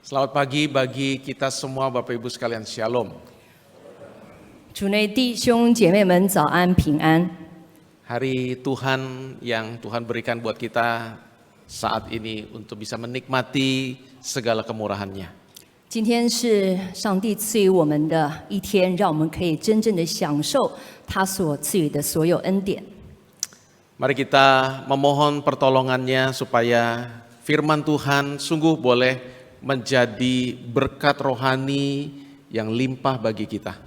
Selamat pagi bagi kita semua Bapak Ibu sekalian, Shalom. 主内弟兄姐妹们早安平安。 Hari Tuhan yang Tuhan berikan buat kita saat ini untuk bisa menikmati segala kemurahan-Nya. 今天是上帝赐予我们的一天，让我们可以真正的享受他所赐予的所有恩典。 Mari kita memohon pertolongan-Nya supaya firman Tuhan sungguh boleh menjadi berkat rohani yang limpah bagi kita.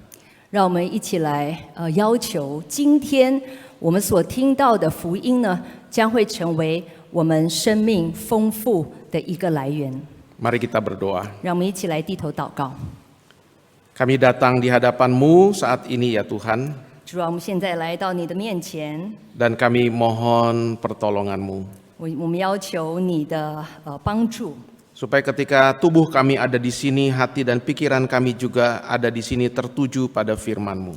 让我们一起来要求，今天我们所听到的福音呢，将会成为我们生命丰富的一个来源。 Mari kita berdoa. 让我们一起来低头祷告。 Kami datang di hadapan-Mu saat ini ya Tuhan, 主啊，我们现在来到你的面前， dan kami mohon pertolongan-Mu. 我们要求你的帮助。 Supaya ketika tubuh kami ada di sini, hati dan pikiran kami juga ada di sini tertuju pada firman-Mu.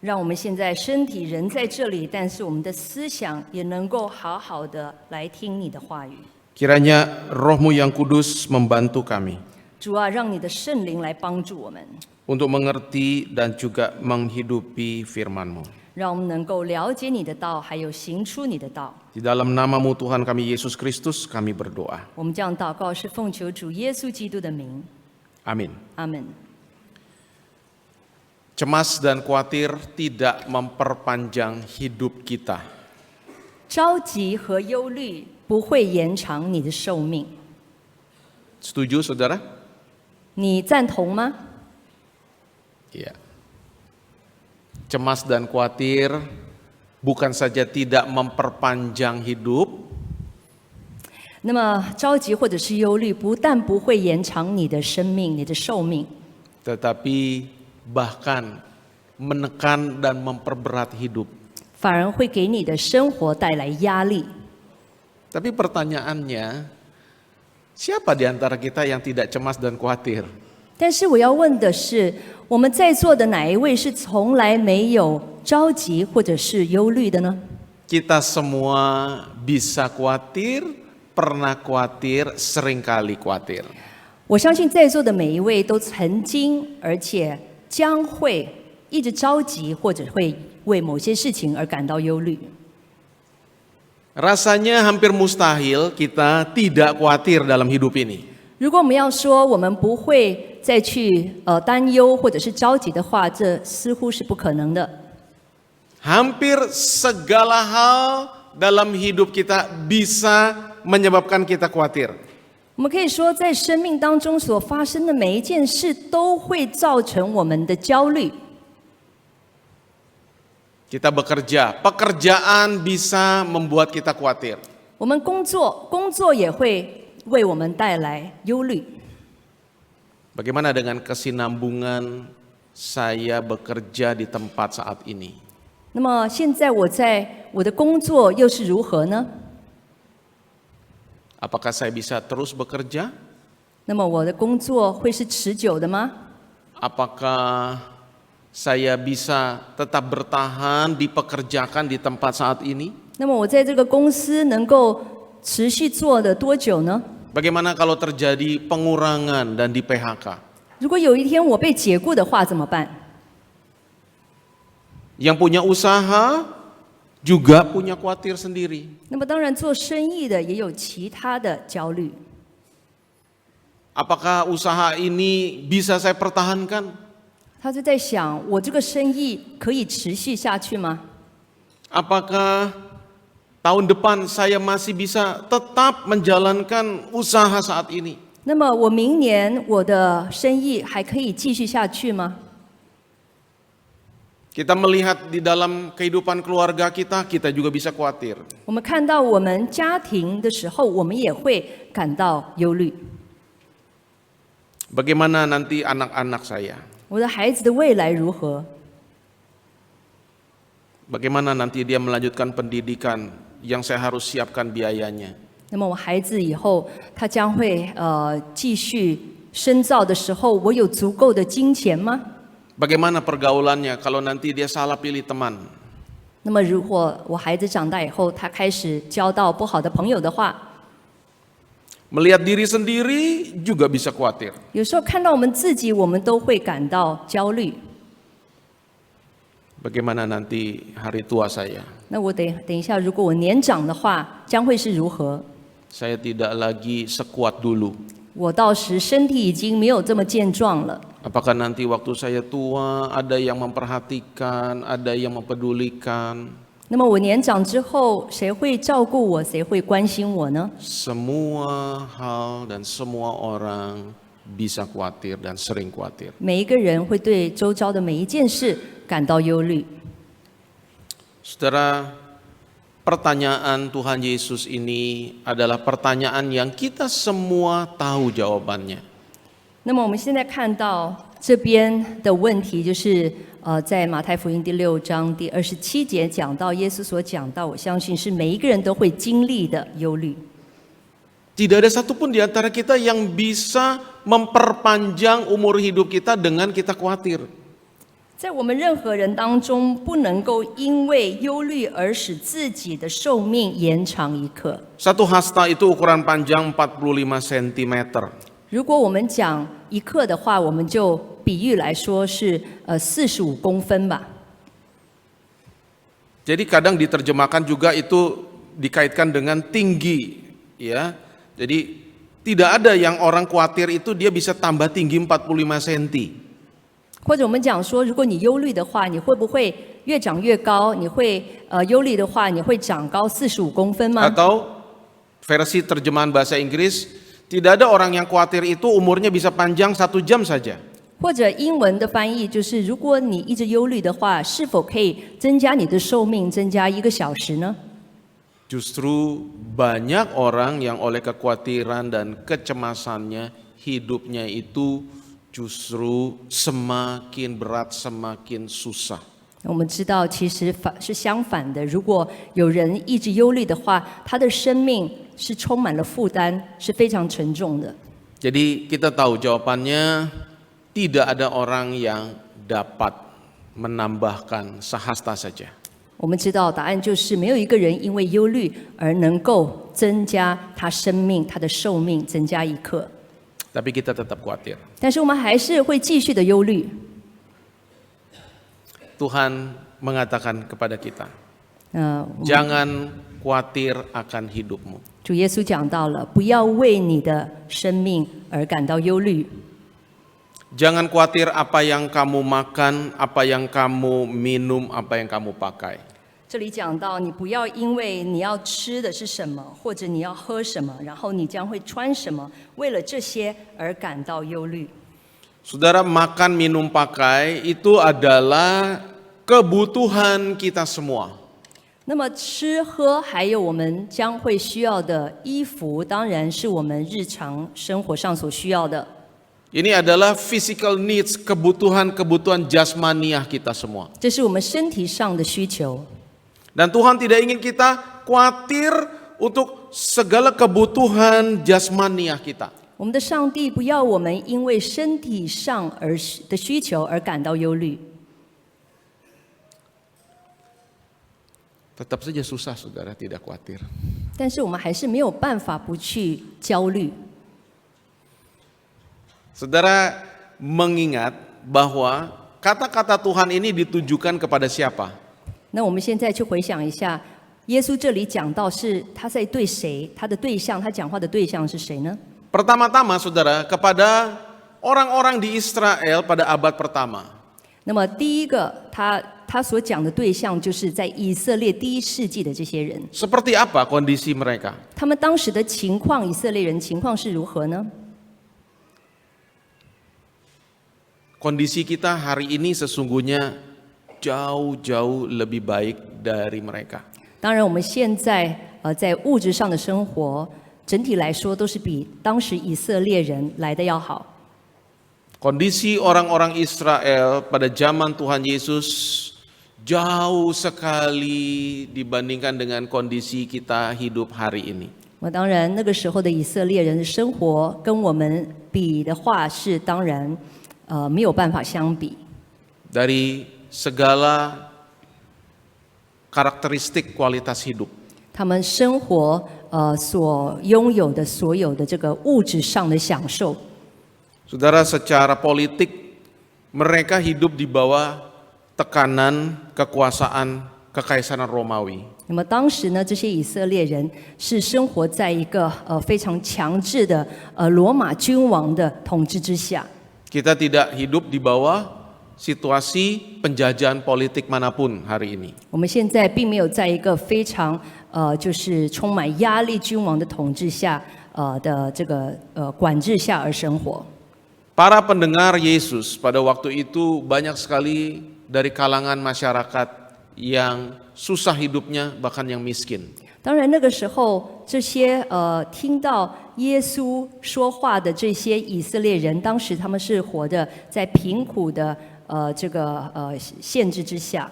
让我们现在身体人在这里，但是我们的思想也能够好好的来听你的话语。 Kiranya Roh-Mu yang kudus membantu kami 主啊，让你的圣灵来帮助我们， untuk mengerti dan juga menghidupi firman-Mu. 让我们能够了解你的道，还有行出你的道。 Di dalam nama-Mu Tuhan kami Yesus Kristus kami berdoa. 我们这样祷告是奉求主耶稣基督的名， Amin. 阿门。 Cemas dan khawatir tidak memperpanjang hidup kita. 着急和忧虑不会延长你的寿命， Setuju saudara? 你赞同吗？ Iya. Cemas dan khawatir bukan saja tidak memperpanjang hidup, 那么着急或者是忧虑，不但不会延长你的生命、你的寿命， tetapi bahkan menekan dan memperberat hidup. 反而会给你的生活带来压力。 Tapi pertanyaannya, siapa di antara kita yang tidak cemas dan khawatir? 但是我要问的是，我们在座的哪一位是从来没有着急或者是忧虑的呢？ Kita semua bisa khawatir, pernah khawatir, seringkali khawatir. 我相信在座的每一位都曾经，而且将会一直着急，或者会为某些事情而感到忧虑。 Rasanya hampir mustahil kita tidak khawatir dalam hidup ini. 如果我们要说我们不会再去担忧或者是着急的话，这似乎是不可能的。 Hampir segala hal dalam hidup kita bisa menyebabkan kita khawatir. 我们可以说，在生命当中所发生的每一件事，都会造成我们的焦虑。 Kita bekerja, pekerjaan bisa membuat kita khawatir. 我们工作也会为我们带来忧虑。 Bagaimana dengan kesinambungan saya bekerja di tempat saat ini? 那么现在我在我的工作又是如何呢？ Apakah saya bisa terus bekerja? 那么我的工作会是持久的吗？ Apakah saya bisa tetap bertahan dipekerjakan di tempat saat ini? 那么我在这个公司能够持续做的多久呢？ Bagaimana kalau terjadi pengurangan dan di PHK? 如果有一天我被解雇的话怎么办？ Yang punya usaha juga punya khawatir sendiri. 那么当然做生意的也有其他的焦虑。 Apakah usaha ini bisa saya pertahankan? 他就在想，我这个生意可以持续下去吗？ Apakah tahun depan saya masih bisa tetap menjalankan usaha saat ini? 那么我明年我的生意还可以继续下去吗？ Kita melihat di dalam kehidupan keluarga kita, kita juga bisa khawatir. 我们看到我们家庭的时候，我们也会感到忧虑。 Bagaimana nanti anak-anak saya? 我的孩子的未来如何？ Bagaimana nanti dia melanjutkan pendidikan yang saya harus siapkan biayanya? 那么我孩子以后他将会继续深造的时候，我有足够的金钱吗？ Bagaimana pergaulannya kalau nanti dia salah pilih teman? 那么如果我孩子长大以后，他开始交到不好的朋友的话， Melihat diri sendiri juga bisa khawatir. 有时候看到我们自己，我们都会感到焦虑。 Bagaimana nanti hari tua saya? 那我等一下，如果我年长的话，将会是如何？ Saya tidak lagi sekuat dulu. 我到时身体已经没有这么健壮了。 Apakah nanti waktu saya tua ada yang memperhatikan, ada yang mempedulikan? 那么我年长之后，谁会照顾我？谁会关心我呢？ Semua hal dan semua orang bisa khawatir dan sering khawatir. 每一个人会对周遭的每一件事感到忧虑。 Saudara, pertanyaan Tuhan Yesus ini adalah pertanyaan yang kita semua tahu jawabannya. 那么我们现在看到这边的问题，就是在马太福音第6章第27节讲到耶稣所讲到，我相信是每一个人都会经历的忧虑。 Tidak ada satupun di antara kita yang bisa memperpanjang umur hidup kita dengan kita khawatir. 在我们任何人当中，不能够因为忧虑而使自己的寿命延长一刻。 Satu hasta itu ukuran panjang 45 cm. 如果我们讲一克的话，我们就比喻来说是45公分吧。 Jadi kadang diterjemahkan juga itu dikaitkan dengan tinggi, ya. Jadi tidak ada yang orang khawatir itu dia bisa tambah tinggi 45 cm. 或者我们讲说，如果你忧虑的话，你会不会越长越高？你会忧虑的话，你会长高45公分吗？ Atau versi terjemahan bahasa Inggris, tidak ada orang yang khawatir itu umurnya bisa panjang 1 jam saja. 或者英文的翻译就是，如果你一直忧虑的话，是否可以增加你的寿命，增加1个小时呢？ Justru banyak orang yang oleh kekhawatiran dan kecemasannya hidupnya itu justru semakin berat, semakin susah. 我们知道，其实是相反的。如果有人一直忧虑的话，他的生命是充满了负担，是非常沉重的。 Jadi kita tahu jawabannya, tidak ada orang yang dapat menambahkan sehasta saja. 我们知道答案就是没有一个人因为忧虑而能够增加他生命、他的寿命增加1刻。 Tapi kita tetap khawatir. 但是我们还是会继续的忧虑。 Tuhan mengatakan kepada kita, 我们 jangan khawatir akan hidupmu. 主耶稣讲到了，不要为你的生命而感到忧虑。 Jangan khawatir apa yang kamu makan, apa yang kamu minum, apa yang kamu pakai. 这里讲到，你不要因为你要吃的是什么，或者你要喝什么，然后你将会穿什么，为了这些而感到忧虑。 Saudara, makan, minum, pakai itu adalah kebutuhan kita semua. 那么吃喝还有我们将会需要的衣服，当然是我们日常生活上所需要的。 Ini adalah physical needs, kebutuhan-kebutuhan jasmaniah kita semua. 这是我们身体上的需求。 Dan Tuhan tidak ingin kita khawatir untuk segala kebutuhan jasmaniah kita. 我们的上帝不要我们因为身体上的需求而感到忧虑。 Tetap saja susah, saudara, tidak khawatir. 但是我们还是没有办法不去焦虑。 Saudara mengingat bahwa kata-kata Tuhan ini ditujukan kepada siapa? 那我们现在去回想一下，耶稣这里讲到是他在对谁？他的对象，他讲话的对象是谁呢？ Pertama-tama, saudara, kepada orang-orang di Israel pada abad pertama. 那么第一个，他所讲的对象就是在以色列第1世纪的这些人。 Seperti apa kondisi mereka? 他们当时的情况，以色列人情况是如何呢？ Kondisi kita hari ini sesungguhnya jauh-jauh lebih baik dari mereka. 当然，我们现在在物质上的生活，整体来说都是比当时以色列人来的要好。 Kondisi orang-orang Israel pada zaman Tuhan Yesus jauh sekali dibandingkan dengan kondisi kita hidup hari ini. 当然，那个时候的以色列人的生活跟我们比的话，是当然没有办法相比。 Dari segala karakteristik kualitas hidup. 他们生活所拥有的所有的这个物质上的享受。Saudara, secara politik mereka hidup di bawah tekanan kekuasaan Kekaisaran Romawi. 那么当时呢，这些以色列人是生活在一个非常强制的罗马君王的统治之下。Kita tidak hidup di bawah situasi penjajahan politik manapun hari ini. 我们现在并没有在一个非常就是充满压力君王的统治下的这个管制下而生活。Para pendengar Yesus pada waktu itu banyak sekali dari kalangan masyarakat yang susah hidupnya, bahkan yang miskin. 当然，那个时候这些听到耶稣说话的这些以色列人，当时他们是活着在贫苦的这个限制之下。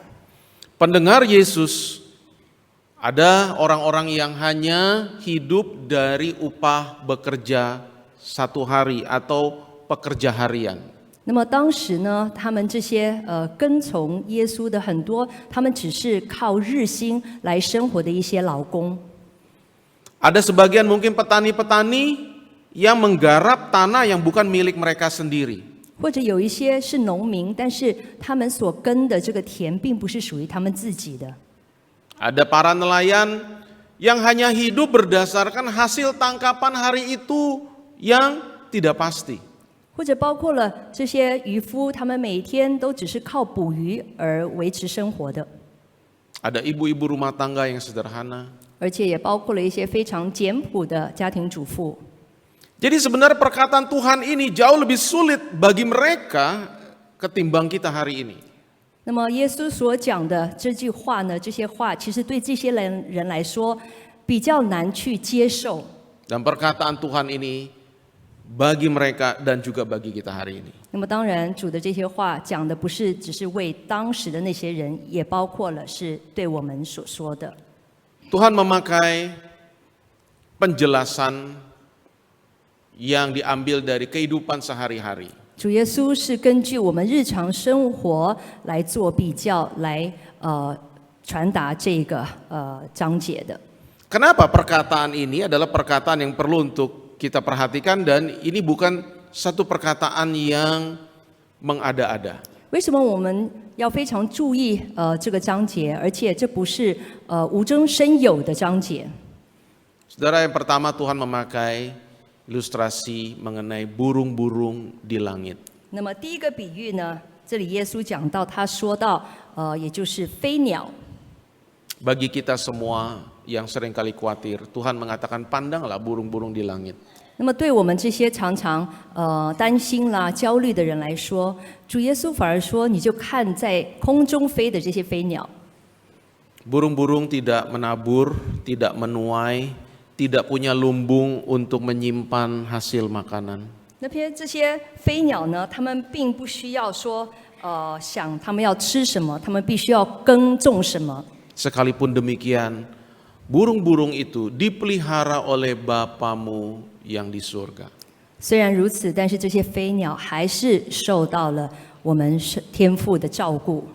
Pendengar Yesus ada orang-orang yang hanya hidup dari upah bekerja satu hari atau pekerja harian. 那么当时呢，他们这些跟从耶稣的很多，他们只是靠日薪来生活的一些劳工。Ada sebagian mungkin petani-petani yang menggarap tanah yang bukan milik mereka sendiri. 或者有一些是农民，但是他们所耕的这个田并不是属于他们自己的。Ada para nelayan yang hanya hidup berdasarkan hasil tangkapan hari itu yang tidak pasti. 或者包括了这些渔夫，他们每天都只是靠捕鱼而维持生活的。Ada ibu-ibu rumah tangga yang sederhana. 而且也包括了一些非常简朴的家庭主妇。Jadi sebenarnya perkataan Tuhan ini jauh lebih sulit bagi mereka ketimbang kita hari ini. 那么耶稣所讲的这句话呢，这些话其实对这些人来说比较难去接受。Dan perkataan Tuhan ini bagi mereka dan juga bagi kita hari ini. 那么当然，主的这些话讲的不是只是为当时的那些人，也包括了是对我们所说的。Tuhan memakai penjelasan yang diambil dari kehidupan sehari-hari. 主耶稣是根据我们日常生活来做比较，来传达这个章节的。Kenapa perkataan ini adalah perkataan yang perlu untuk kita perhatikan dan ini bukan satu perkataan yang mengada-ada. 为什么我们要非常注意这个章节？而且这不是无中生有的章节。Saudara, yang pertama Tuhan memakai ilustrasi mengenai burung-burung di langit. 那么第一个比喻呢，这里耶稣讲到，他说到也就是飞鸟。Bagi kita semua yang seringkali khawatir, Tuhan mengatakan pandanglah burung-burung di langit. 那么对我们这些常常担心啦、焦虑的人来说，主耶稣反而说，你就看在空中飞的这些飞鸟。Burung-burung tidak menabur, tidak menuai, tidak punya lumbung untuk menyimpan hasil makanan. 这些飞鸟呢，它们并不需要说想它们要吃什么，它们必须要耕种什么。Sekalipun demikian, burung-burung itu dipelihara oleh Bapamu yang di surga. 虽然如此，但是这些飞鸟还是受到了我们天父的照顾。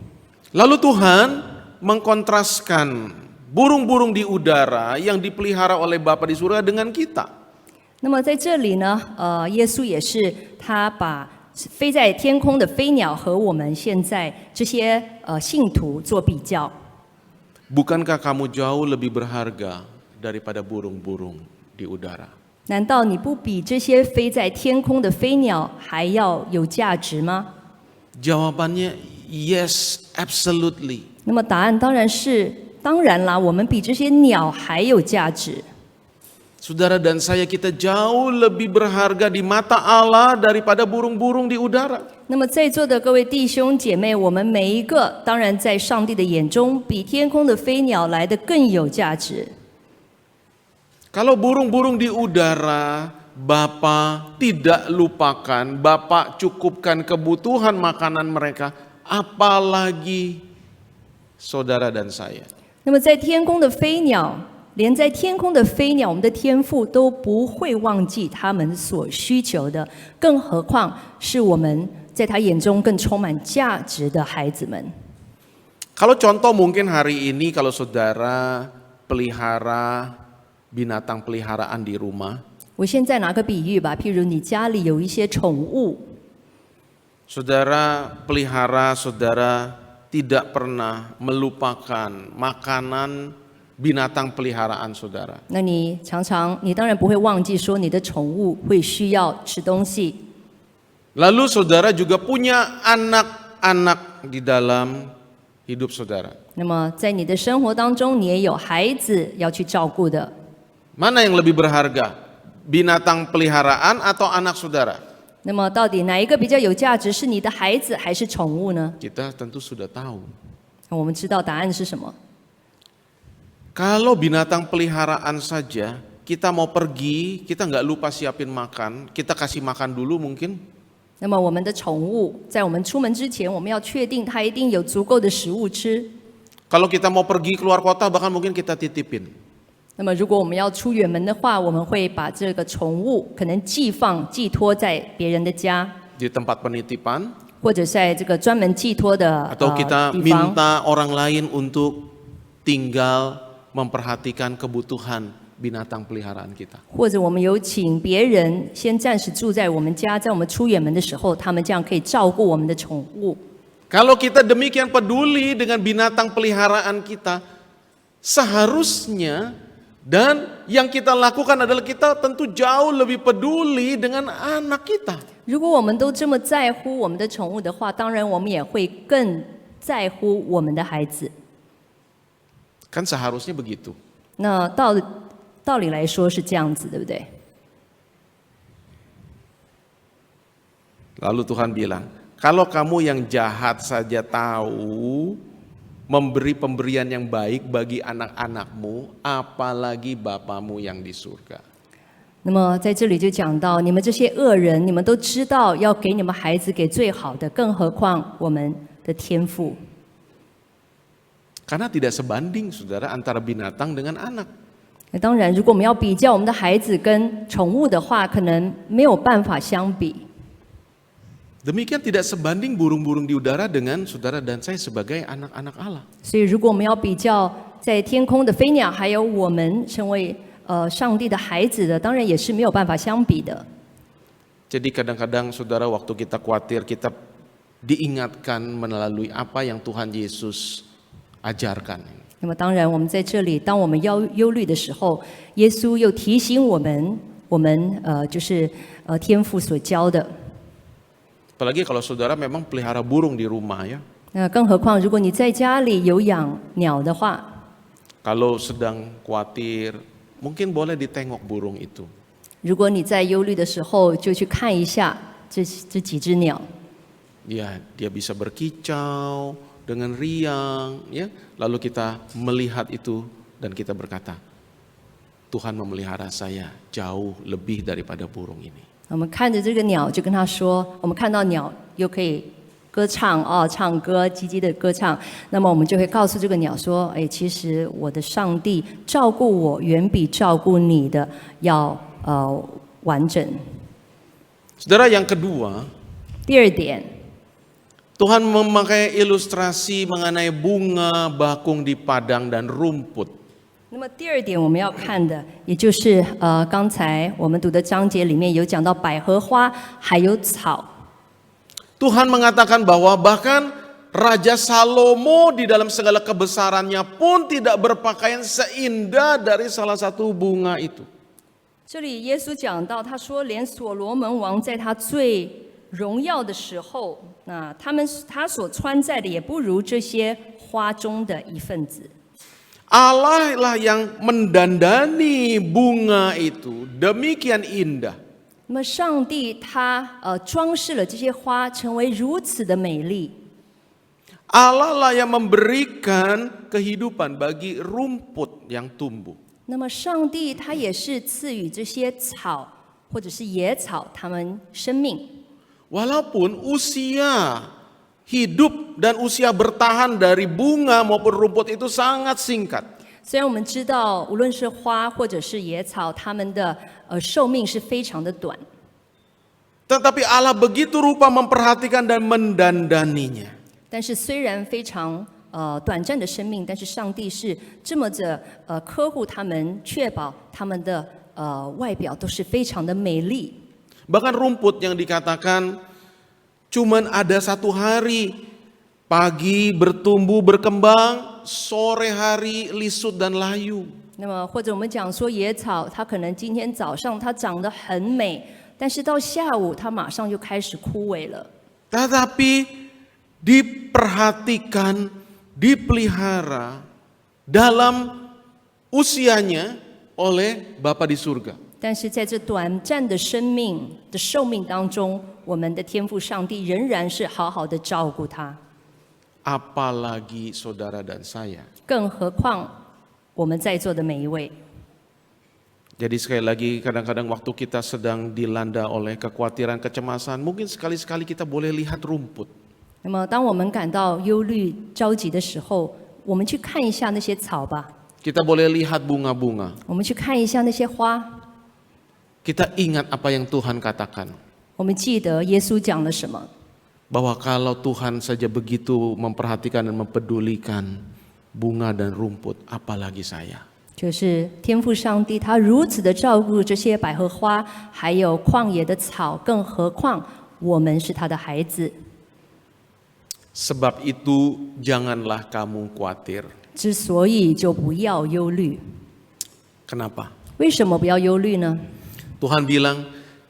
Lalu Tuhan mengkontraskan burung-burung di udara yang dipelihara oleh Bapa di surga dengan kita. 那么在这里呢，耶稣也是他把飞在天空的飞鸟和我们现在这些信徒做比较。 Bukankah kamu jauh lebih berharga daripada burung-burung di udara? 难道你不比这些飞在天空的飞鸟还要有价值吗？ Jawabannya yes, absolutely. 那么答案当然是当然啦，我们比这些鸟还有价值。 Saudara dan saya, kita jauh lebih berharga di mata Allah daripada burung-burung di udara. 那么在座的各位弟兄姐妹，我们每一个当然在上帝的眼中，比天空的飞鸟来得更有价值。 Kalau burung-burung di udara, Bapa tidak lupakan, Bapa cukupkan kebutuhan makanan mereka, apalagi saudara dan saya. 那么在天空的飞鸟，连在天空的飞鸟，我们的天父都不会忘记他们所需求的，更何况是我们在他眼中更充满价值的孩子们。 Kalau contoh mungkin hari ini kalau saudara pelihara binatang peliharaan di rumah. 我现在拿个比喻吧，譬如你家里有一些宠物， Saudara pelihara, saudara tidak pernah melupakan makanan binatang peliharaan saudara. 那你当然不会忘记说你的宠物会需要吃东西。 Lalu saudara juga punya anak-anak di dalam hidup saudara. 那么在你的生活当中，你也有孩子要去照顾的。 Mana yang lebih berharga? Binatang peliharaan atau anak saudara? 那么到底哪一个比较有价值？是你的孩子还是宠物呢？ Kita tentu sudah tahu. 我们知道答案是什么。 Kalau binatang peliharaan saja, kita mau pergi, kita nggak lupa siapin makan, kita kasih makan dulu mungkin. 那么我们的宠物，在我们出门之前，我们要确定它一定有足够的食物吃。 Kalau kita mau pergi keluar kota, bahkan mungkin kita titipin. 那么如果我们要出远门的话，我们会把这个宠物可能寄托在别人的家， Di tempat penitipan, 或者在这个专门寄托的 atau kita 地方。 minta orang lain untuk tinggal memperhatikan kebutuhan binatang peliharaan kita. 或者我们有请别人先暂时住在我们家，在我们出远门的时候，他们这样可以照顾我们的宠物。 Kalau kita demikian peduli dengan binatang peliharaan kita, seharusnya dan yang kita lakukan adalah kita tentu jauh lebih peduli dengan anak kita. 如果我们都这么在乎我们的宠物的话，当然我们也会更在乎我们的孩子。 Kan seharusnya begitu. 那道理来说是这样子，对不对？ Lalu Tuhan bilang, kalau kamu yang jahat saja tahu memberi pemberian yang baik bagi anak-anakmu, apalagi Bapamu yang di surga. 那么在这里就讲到，你们这些恶人，你们都知道要给你们孩子给最好的，更何况我们的天父。 Karena tidak sebanding saudara antara binatang dengan anak. 那当然，如果我们要比较我们的孩子跟宠物的话，可能没有办法相比。 Demikian tidak sebanding burung-burung di udara dengan saudara dan saya sebagai anak-anak Allah. 所以，如果我们要比较在天空的飞鸟，还有我们成为上帝的孩子的，当然也是没有办法相比的。 Jadi kadang-kadang saudara waktu kita khawatir, kita diingatkan melalui apa yang Tuhan Yesus ajarkan. 那么，当然我们在这里，当我们忧虑的时候，耶稣又提醒我们，就是天父所教的。 Apalagi kalau saudara memang pelihara burung di rumah ya. 那更何况，如果你在家里有养鸟的话， Kalau sedang khawatir, mungkin boleh ditengok burung itu. 如果你在忧虑的时候，就去看一下这几只鸟。 Ya, dia bisa berkicau dengan riang, ya. Lalu kita melihat itu dan kita berkata, Tuhan memelihara saya jauh lebih daripada burung ini. 我们看着这个鸟，就跟他说：我们看到鸟又可以歌唱唱歌，叽叽的歌唱。那么我们就会告诉这个鸟说：哎，其实我的上帝照顾我，远比照顾你的要完整。 Saudara, yang kedua, 第二点， Tuhan memakai ilustrasi mengenai bunga, bakung di padang dan rumput. 那么第二点我们要看的，也就是刚才我们读的章节里面有讲到百合花还有草。 Tuhan mengatakan bahwa bahkan Raja Salomo di dalam segala kebesarannya pun tidak berpakaian seindah dari salah satu bunga itu. 这里耶稣讲到，他说连所罗门王在他最荣耀的时候，那他所穿戴的也不如这些花中的一份子。 Allah lah yang mendandani bunga itu demikian indah. 那么上帝他装饰了这些花，成为如此的美丽。 Allah lah yang memberikan kehidupan bagi rumput yang tumbuh. 那么上帝他也是赐予这些草或者是野草它们生命。 Walaupun usia hidup dan usia bertahan dari bunga maupun rumput itu sangat singkat. 虽然我们知道，无论是花或者是野草，它们的寿命是非常的短， Tetapi Allah begitu rupa memperhatikan dan mendandaninya. 但是虽然非常短暂的生命，但是上帝是这么着呵护他们，确保他们的外表都是非常的美丽。 Bahkan rumput yang dikatakan cuman ada 1 hari, pagi bertumbuh berkembang, sore hari lisut dan layu. 那么或者我们讲说野草，它可能今天早上它长得很美，但是到下午它马上就开始枯萎了。 Tetapi diperhatikan, dipelihara dalam usianya oleh Bapa di surga. 但是在这短暂的生命的寿命当中，我们的天父上帝仍然是好好的照顾他。 Apalagi saudara dan saya. 更何况我们在座的每一位。 Jadi sekali lagi kadang-kadang waktu kita sedang dilanda oleh kekhawatiran, kecemasan, mungkin sekali-sekali kita boleh lihat rumput. 那么当我们感到忧虑、着急的时候，我们去看一下那些草吧， Kita boleh lihat bunga-bunga. 我们去看一下那些花， Kita ingat apa yang Tuhan katakan. 我们记得耶稣讲了什么。 Bahwa kalau Tuhan saja begitu memperhatikan dan mempedulikan bunga dan rumput, apalagi saya. 就是天父上帝他如此的照顾这些百合花，还有旷野的草，更何况我们是他的孩子。 Sebab itu janganlah kamu khawatir. 之所以就不要忧虑。 Kenapa? 为什么不要忧虑呢？ Tuhan bilang,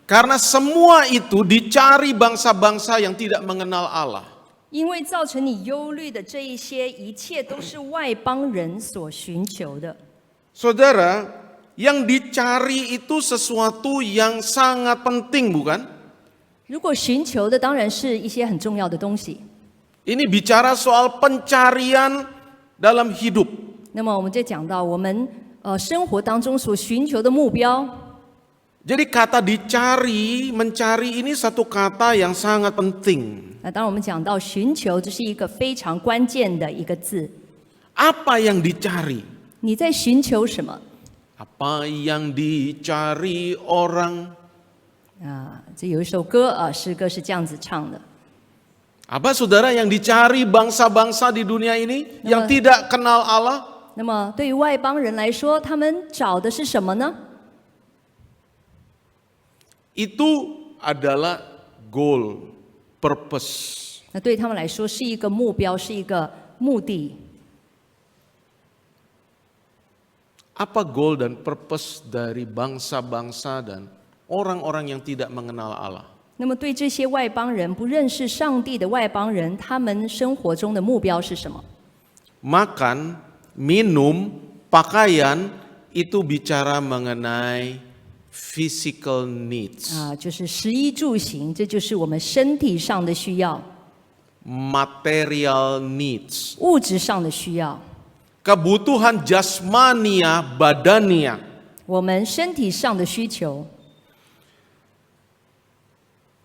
karena semua itu dicari bangsa-bangsa yang tidak mengenal Allah. 因为造成你忧虑的这一些，一切都是外邦人所寻求的。 Saudara, yang dicari itu sesuatu yang sangat penting, bukan? 如果寻求的当然是一些很重要的东西。 Ini bicara soal pencarian dalam hidup. 那么我们就讲到我们生活当中所寻求的目标。 Jadi kata dicari, mencari ini satu kata yang sangat penting. 那当我们讲到寻求，这是一个非常关键的一个字。 Apa yang dicari? 你在寻求什么？ Apa yang dicari orang? 这有一首歌诗歌是这样子唱的。 Apa saudara yang dicari bangsa-bangsa di dunia ini yang tidak kenal Allah? 那么对于外邦人来说，他们找的是什么呢？ Itu adalah goal, purpose. 那对他们来说是一个目标，是一个目的。 Apa goal dan purpose dari bangsa-bangsa dan orang-orang yang tidak mengenal Allah? 那么对这些外邦人不认识上帝的外邦人，他们生活中的目标是什么？ Makan, minum, pakaian itu bicara mengenai physical needs, 就是食衣住行，这就是我们身体上的需要， material needs, 物质上的需要， kebutuhan jasmania, badania. 我们身体上的需求。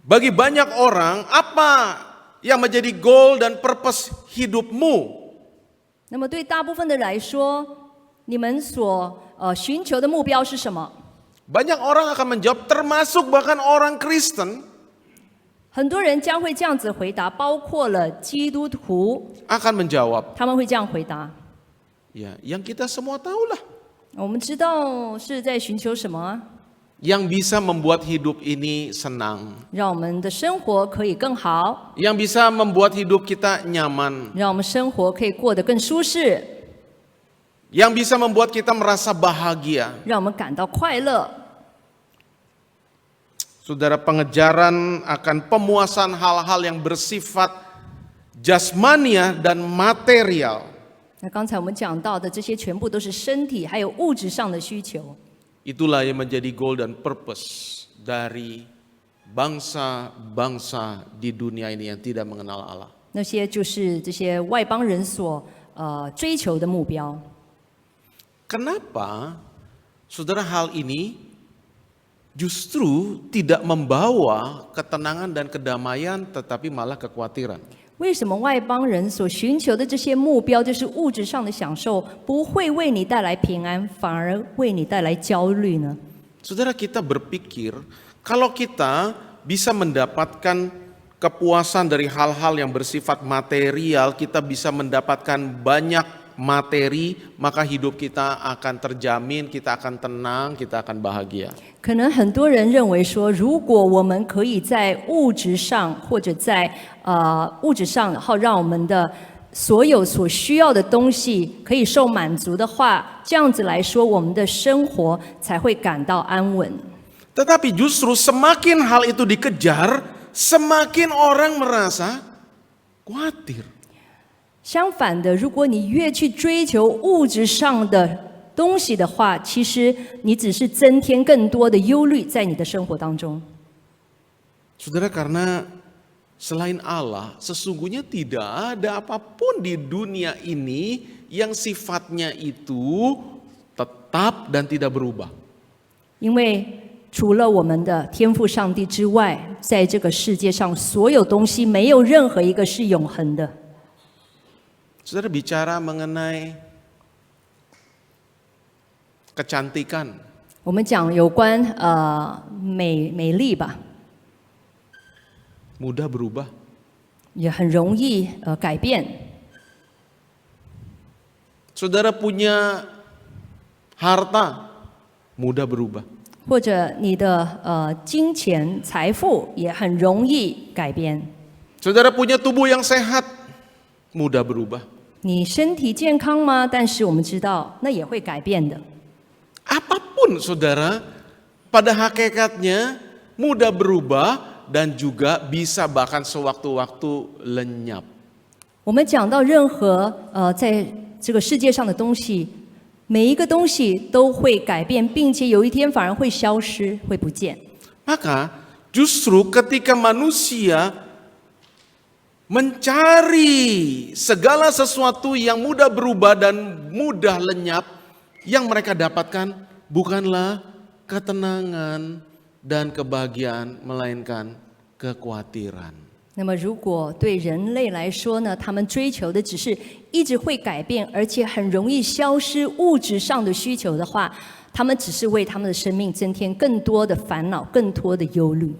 Bagi banyak orang, apa yang menjadi goal dan purpose hidupmu? 那么对大部分的来说，你们所寻求的目标是什么？ Banyak orang akan menjawab, termasuk bahkan orang Kristen 很多人将会这样子回答，包括了基督徒， akan menjawab, 他们会这样回答。 ya, yang kita semua tahulah, 我们知道是在寻求什么啊？ yang bisa membuat hidup ini senang, 让我们的生活可以更好， yang bisa membuat hidup kita nyaman, 让我们生活可以过得更舒适， yang bisa membuat kita merasa bahagia. 让我们感到快乐。 Saudara, pengejaran akan pemuasan hal-hal yang bersifat jasmania dan material 那刚才我们讲到的这些，全部都是身体还有物质上的需求。 itulah yang menjadi goal dan purpose dari bangsa-bangsa di dunia ini yang tidak mengenal Allah. 那些就是这些外邦人所追求的目标。 Kenapa, saudara, hal ini justru tidak membawa ketenangan dan kedamaian, tetapi malah kekhawatiran? 为什么外邦人所寻求的这些目标，就是物质上的享受，不会为你带来平安，反而为你带来焦虑呢？ Saudara, kita berpikir kalau kita bisa mendapatkan kepuasan dari hal-hal yang bersifat material, kita bisa mendapatkan banyak materi, maka hidup kita akan terjamin, kita akan tenang, kita akan bahagia. 可能很多人认为说，如果我们可以在物质上或者在物质上，然后让我们的所有所需要的东西可以受满足的话，这样子来说，我们的生活才会感到安稳。 Tetapi justru semakin hal itu dikejar, semakin orang merasa khawatir. 相反的，如果你越去追求物质上的东西的话，其实你只是增添更多的忧虑在你的生活当中。 Saudara, karena selain Allah, sesungguhnya tidak ada apapun di dunia ini yang sifatnya itu tetap dan tidak berubah. 因为除了我们的天父上帝之外，在这个世界上所有东西没有任何一个是永恒的。 Saudara bicara mengenai kecantikan. 我们讲有关美丽吧， Mudah berubah. 也很容易改变。 Saudara punya harta, mudah berubah. 或者你的金钱财富也很容易改变。 Saudara punya tubuh yang sehat, mudah berubah. 你身体健康吗？但是我们知道，那也会改变的。 Apapun saudara, pada hakikatnya mudah berubah dan juga bisa bahkan sewaktu-waktu lenyap. 我们讲到任何在这个世界上的东西，每一个东西都会改变，并且有一天反而会消失，会不见。 Maka justru ketika manusia mencari segala sesuatu yang mudah berubah dan mudah lenyap, yang mereka dapatkan bukanlah ketenangan dan kebahagiaan, melainkan kekhawatiran. 那么，如果对人类来说呢，他们追求的只是一直会改变，而且很容易消失物质上的需求的话，他们只是为他们的生命增添更多的烦恼、更多的忧虑。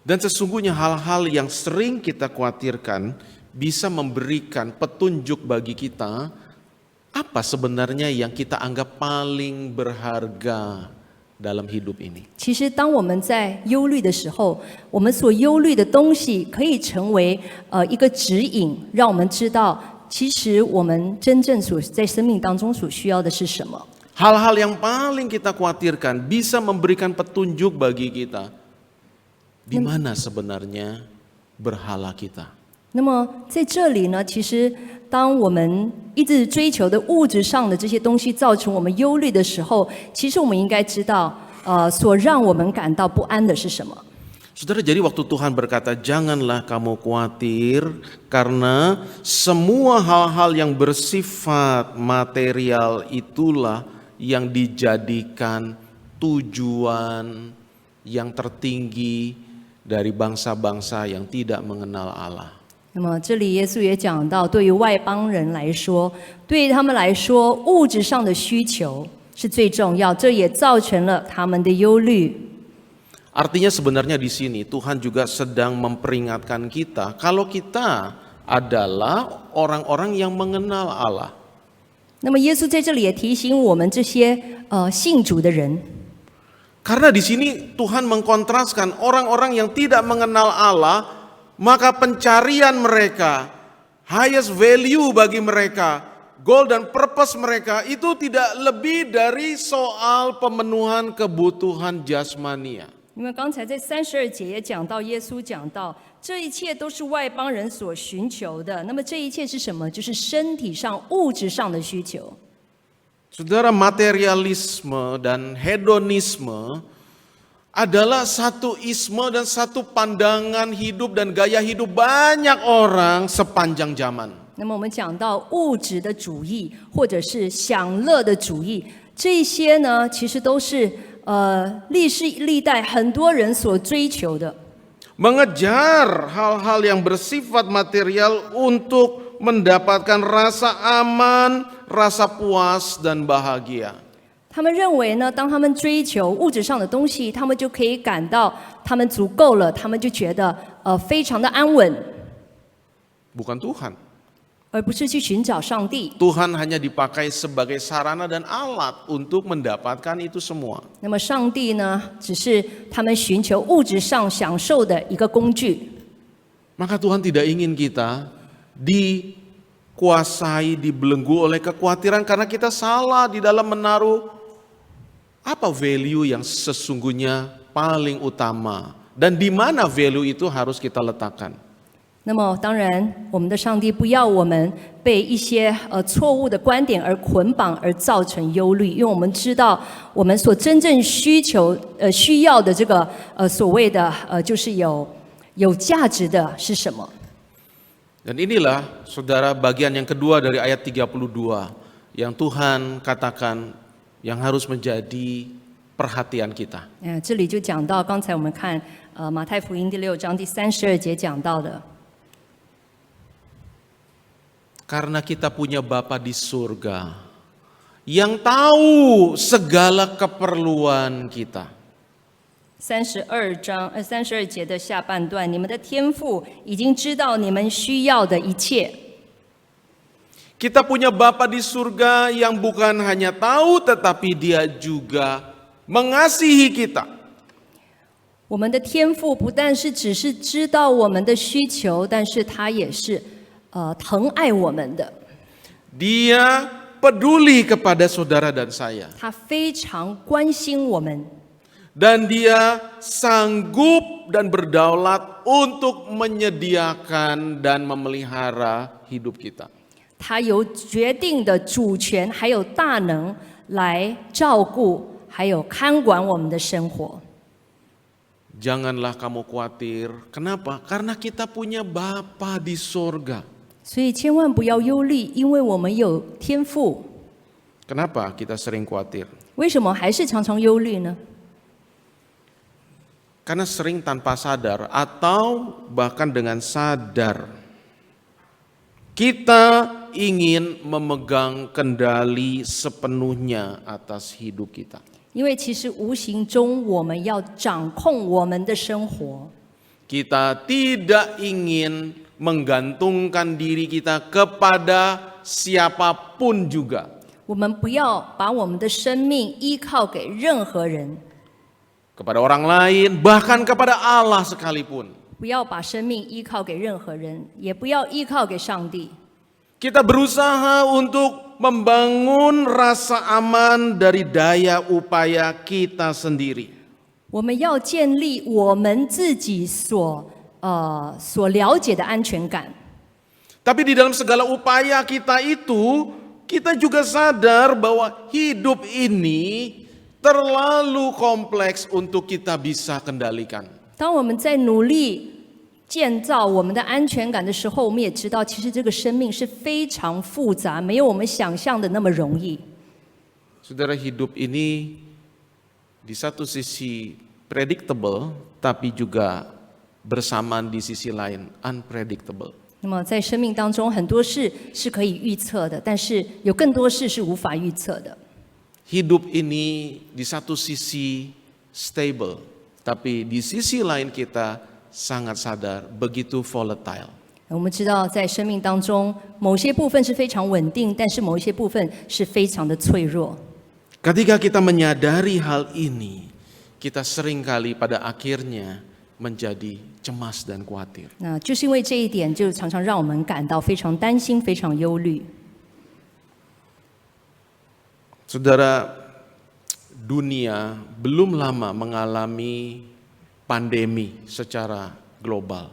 Dan sesungguhnya hal-hal yang sering kita khawatirkan bisa memberikan petunjuk bagi kita apa sebenarnya yang kita anggap paling berharga dalam hidup ini. 其实，当我们在忧虑的时候，我们所忧虑的东西可以成为一个指引，让我们知道，其实我们真正在生命当中所需要的是什么。 Hal-hal yang paling kita khawatirkan bisa memberikan petunjuk bagi kita di mana sebenarnya berhala kita. 那么在这里呢，其实当我们一直追求的物质上的这些东西造成我们忧虑的时候，其实我们应该知道，所让我们感到不安的是什么。 Saudara, jadi waktu Tuhan berkata, janganlah kamu khawatir karena semua hal-hal yang bersifat material itulah yang dijadikan tujuan yang tertinggi dari bangsa-bangsa yang tidak mengenal Allah. 那么这里耶稣也讲到，对于外邦人来说，对于他们来说，物质上的需求是最重要，这也造成了他们的忧虑。 Artinya sebenarnya di sini Tuhan juga sedang memperingatkan kita kalau kita adalah orang-orang yang mengenal Allah. 那么耶稣在这里也提醒我们这些信主的人， Karena di sini Tuhan mengkontraskan orang-orang yang tidak mengenal Allah, maka pencarian mereka, highest value bagi mereka, goal dan purpose mereka itu tidak lebih dari soal pemenuhan kebutuhan jasmania. 因为刚才在32节也讲到，耶稣讲到，这一切都是外邦人所寻求的。那么这一切是什么？就是身体上、物质上的需求。 Saudara, materialisme dan hedonisme adalah satu isme dan satu pandangan hidup dan gaya hidup banyak orang sepanjang zaman. 那么我们讲到物质的主义，或者是享乐的主义，这些呢，其实都是历世历代很多人所追求的。 Mengejar hal-hal yang bersifat material untuk mendapatkan rasa aman, rasa puas dan bahagia. 他们认为呢，当他们追求物质上的东西，他们就可以感到他们足够了，他们就觉得非常的安稳， bukan Tuhan. 而不是去寻找上帝。 Tuhan hanya dipakai sebagai sarana dan alat untuk mendapatkan itu semua. 那么上帝呢，只是他们寻求物质上享受的一个工具。 Maka Tuhan tidak ingin kita dikuasai, dibelenggu oleh kekhawatiran karena kita salah di dalam menaruh apa value yang sesungguhnya paling utama dan di mana value itu harus kita letakkan. 那么当然，我们的上帝不要我们被一些错误的观点而捆绑，而造成忧虑，因为我们知道我们所真正需要的这个所谓的就是有价值的是什么。 Dan inilah saudara bagian yang kedua dari ayat 32 yang Tuhan katakan yang harus menjadi perhatian kita. 这里就讲到刚才我们看马太福音第6章第32节讲到的。 Karena kita punya Bapa di surga yang tahu segala keperluan kita. 32节的下半段，你们的天父已经知道你们需要的一切。 Kita punya Bapa di surga yang bukan hanya tahu tetapi Dia juga mengasihi kita. 我们的天父不但是只是知道我们的需求，但是他也是疼爱我们的。 Dia peduli kepada saudara dan saya. 他非常关心我们。 Dan Dia sanggup dan berdaulat untuk menyediakan dan memelihara hidup kita. 他有决定的主权，还有大能来照顾，还有看管我们的生活。 Janganlah kamu khawatir. Kenapa? Karena kita punya Bapa di surga. 所以千万不要忧虑，因为我们有天父。 Kenapa kita sering khawatir? 为什么还是常常忧虑呢？ Karena sering tanpa sadar atau bahkan dengan sadar kita ingin memegang kendali sepenuhnya atas hidup kita. 因为其实无形中我们要掌控我们的生活， Kita tidak ingin menggantungkan diri kita kepada siapapun juga. 我们不要把我们的生命依靠给任何人， Kepada orang lain, bahkan kepada Allah sekalipun. 不要把生命依靠给任何人，也不要依靠给上帝。 Kita berusaha untuk membangun rasa aman dari daya upaya kita sendiri. 我们要建立我们自己所了解的安全感。 Tapi di dalam segala upaya kita itu, kita juga sadar bahwa hidup ini terlalu kompleks untuk kita bisa kendalikan. 当我们在努力建造我们的安全感的时候，我们也知道，其实这个生命是非常复杂，没有我们想象的那么容易。 Saudara, hidup ini di satu sisi predictable, tapi juga bersamaan di sisi lain unpredictable. 那么在生命当中，很多事是可以预测的，但是有更多事是无法预测的。 Hidup ini di satu sisi stable, tapi di sisi lain kita sangat sadar begitu volatile. 我们知道，在生命当中，某些部分是非常稳定，但是某一些部分是非常的脆弱。 Ketika kita menyadari hal ini, kita seringkali pada akhirnya menjadi cemas dan khawatir. 那就是因为这一点，就常常让我们感到非常担心、非常忧虑。 Saudara, dunia belum lama mengalami pandemi secara global.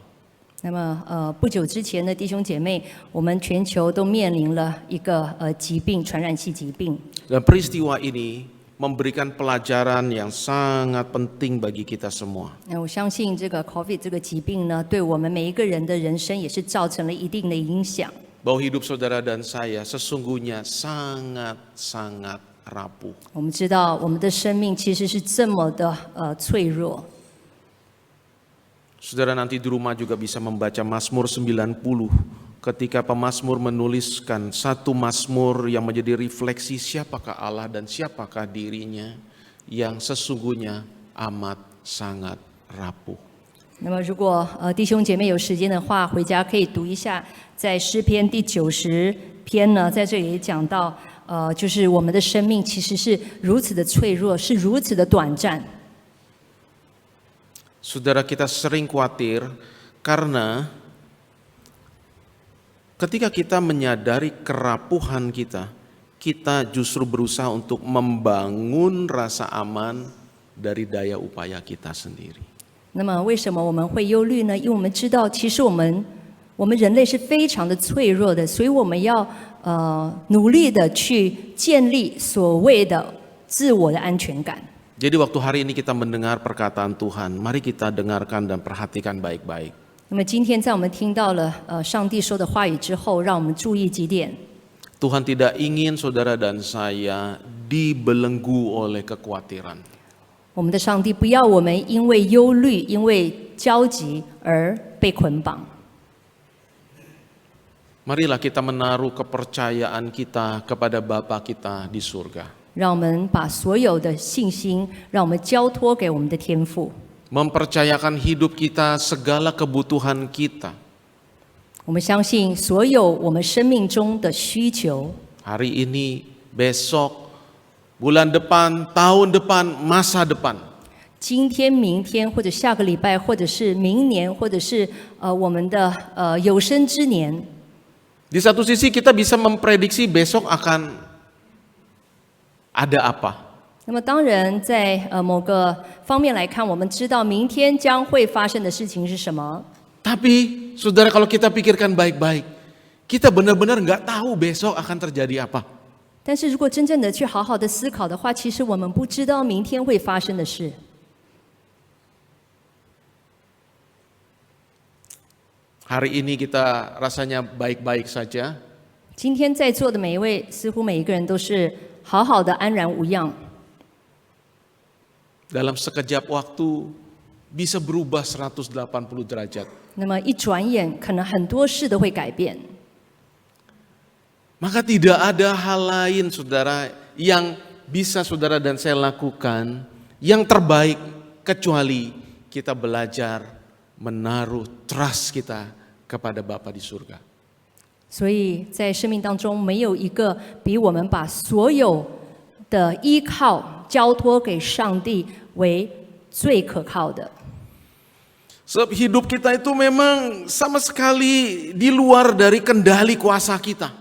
那么不久之前的弟兄姐妹，我们全球都面临了一个疾病，传染性疾病。 Dan peristiwa ini memberikan pelajaran yang sangat penting bagi kita semua. 那我相信这个 COVID 这个疾病呢，对我们每一个人的人生也是造成了一定的影响。 Bahwa hidup saudara dan saya sesungguhnya sangat-sangat rapuh. 我们知道我们的生命其实是这么的脆弱。 Saudara nanti di rumah juga bisa membaca Mazmur 90 ketika pemazmur menuliskan satu mazmur yang menjadi refleksi siapakah Allah dan siapakah dirinya yang sesungguhnya amat sangat rapuh. 那么，如果弟兄姐妹有时间的话，回家可以读一下，在诗篇第90篇呢，在这里也讲到，就是我们的生命其实是如此的脆弱，是如此的短暂。Saudara, kita sering khawatir karena ketika kita menyadari kerapuhan kita, kita justru berusaha untuk membangun rasa aman dari daya upaya kita sendiri. 那么，为什么我们会忧虑呢？因为我们知道，其实我们人类是非常的脆弱的，所以我们要努力的去建立所谓的自我的安全感。Jadi waktu hari ini kita mendengar perkataan Tuhan, mari kita dengarkan dan perhatikan baik-baik. 那么今天在我们听到了上帝说的话语之后，让我们注意几点。Tuhan tidak ingin saudara dan saya dibelenggu oleh kekhawatiran. 我们的上帝不要我们因为忧虑、因为焦急而被捆绑。Marilah kita menaruh kepercayaan kita kepada Bapa kita di surga. 让我们把所有的信心，让我们交托给我们的天父。Mempercayakan hidup kita, segala kebutuhan kita. 我们相信所有我们生命中的需求。Hari ini, besok, bulan depan, tahun depan, masa depan. 今天、明天，或者下个礼拜，或者是明年，或者是我们的有生之年。Di satu sisi kita bisa memprediksi besok akan ada apa. 那么当然，在某个方面来看，我们知道明天将会发生的事情是什么。Tapi, saudara, kalau kita pikirkan baik-baik, kita benar-benar nggak tahu besok akan terjadi apa. 但是如果真正的去好好的思考的话，其实我们不知道明天会发生的事。Hari ini kita rasanya baik-baik saja. 今天在座的每一位，似乎每一个人都是好好的安然无恙。Dalam sekejap waktu bisa berubah 180 derajat. 那么一转眼，可能很多事都会改变。Maka tidak ada hal lain, saudara, yang bisa saudara dan saya lakukan yang terbaik kecuali kita belajar menaruh trust kita kepada Bapa di surga. 所以在生命当中，没有一个比我们把所有的依靠交托给上帝为最可靠的。Sebab hidup kita itu memang sama sekali di luar dari kendali kuasa kita.